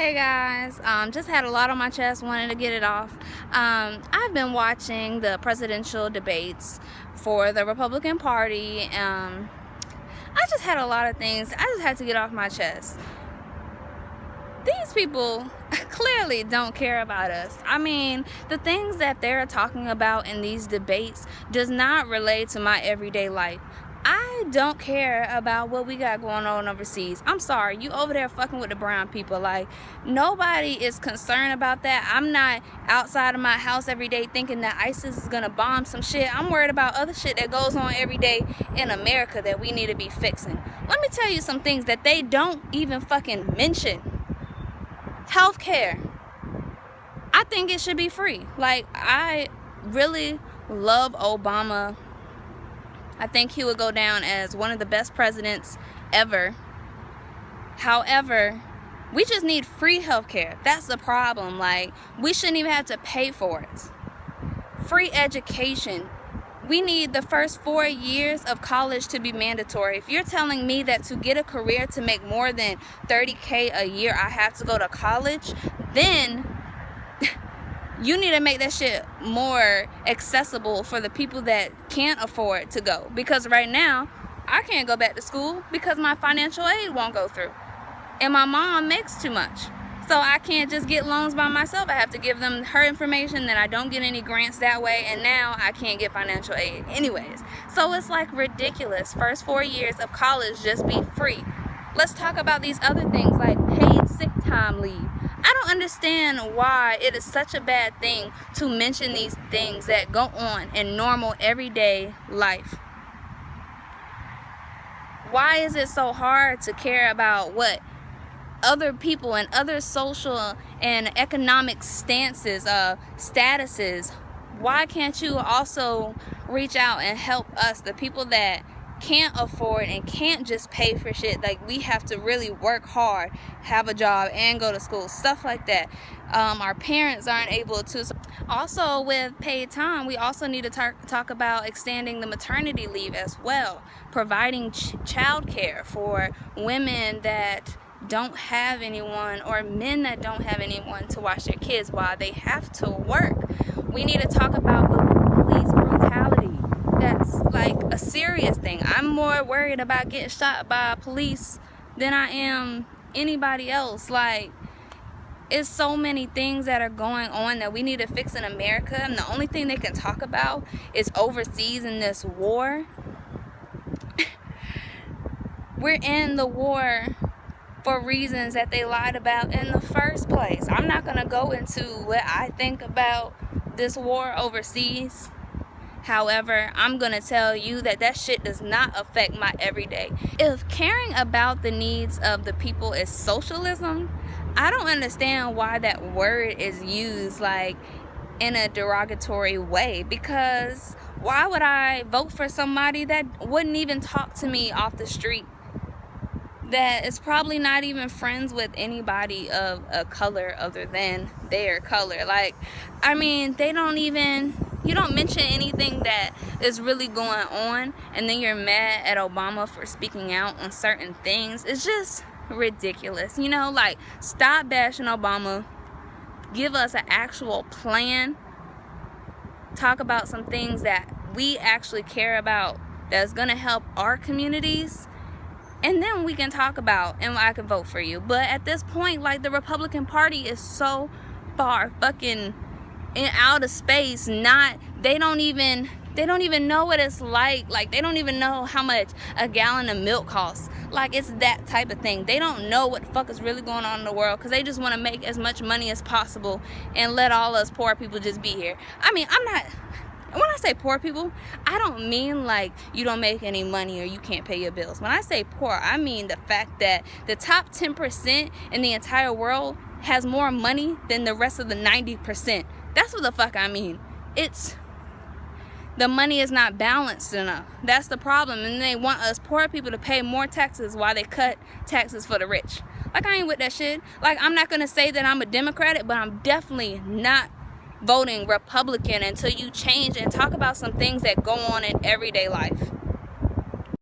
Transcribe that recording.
Hey guys, just had a lot on my chest, wanted to get it off. I've been watching the presidential debates for the Republican Party. I just had a lot of things I just had to get off my chest. These people clearly don't care about us. I mean, the things that they're talking about in these debates does not relate to my everyday life. I don't care about what we got going on overseas. I'm sorry, you over there fucking with the brown people. Like, nobody is concerned about that. I'm not outside of my house every day thinking that ISIS is gonna bomb some shit. I'm worried about other shit that goes on every day in America that we need to be fixing. Let me tell you some things that they don't even fucking mention. Healthcare. I think it should be free. Like, I really love Obama. I think he would go down as one of the best presidents ever. However, we just need free healthcare. That's the problem. Like, we shouldn't even have to pay for it. Free education. We need the first 4 years of college to be mandatory. If you're telling me that to get a career to make more than $30K a year, I have to go to college, then you need to make that shit more accessible for the people that can't afford to go. Because right now, I can't go back to school because my financial aid won't go through. And my mom makes too much. So I can't just get loans by myself. I have to give them her information, then I don't get any grants that way, and now I can't get financial aid anyways. So it's like ridiculous. First 4 years of college just be free. Let's talk about these other things like paid sick time leave. I don't understand why it is such a bad thing to mention these things that go on in normal everyday life. Why is it so hard to care about what other people and other social and economic statuses? Why can't you also reach out and help us, the people that can't afford and can't just pay for shit? Like, we have to really work hard, have a job, and go to school, stuff like that. Our parents aren't able to. Also, with paid time, we also need to talk about extending the maternity leave as well, providing child care for women that don't have anyone, or men that don't have anyone to watch their kids while they have to work. We need to talk about police brutality. That's like a serious thing. I'm more worried about getting shot by police than I am anybody else. Like, it's so many things that are going on that we need to fix in America, and the only thing they can talk about is overseas in this war. We're in the war for reasons that they lied about in the first place. I'm not gonna go into what I think about this war overseas. However, I'm gonna tell you that that shit does not affect my everyday. If caring about the needs of the people is socialism, I don't understand why that word is used like in a derogatory way. Because why would I vote for somebody that wouldn't even talk to me off the street, that is probably not even friends with anybody of a color other than their color? Like, I mean, you don't mention anything that is really going on, and then you're mad at Obama for speaking out on certain things. It's just ridiculous, you know? Like, stop bashing Obama. Give us an actual plan. Talk about some things that we actually care about that's gonna help our communities. And then we can talk about, and I can vote for you. But at this point, like, the Republican Party is so far fucking in outer space. They don't even know what it's like. Like, they don't even know how much a gallon of milk costs. Like, it's that type of thing. They don't know what the fuck is really going on in the world, because they just want to make as much money as possible and let all us poor people just be here. I mean, when I say poor people, I don't mean like you don't make any money or you can't pay your bills. When I say poor, I mean the fact that the top 10% in the entire world has more money than the rest of the 90%. That's what the fuck I mean. The money is not balanced enough. That's the problem. And they want us poor people to pay more taxes while they cut taxes for the rich. Like, I ain't with that shit. Like, I'm not gonna say that I'm a Democrat, but I'm definitely not voting Republican until you change and talk about some things that go on in everyday life.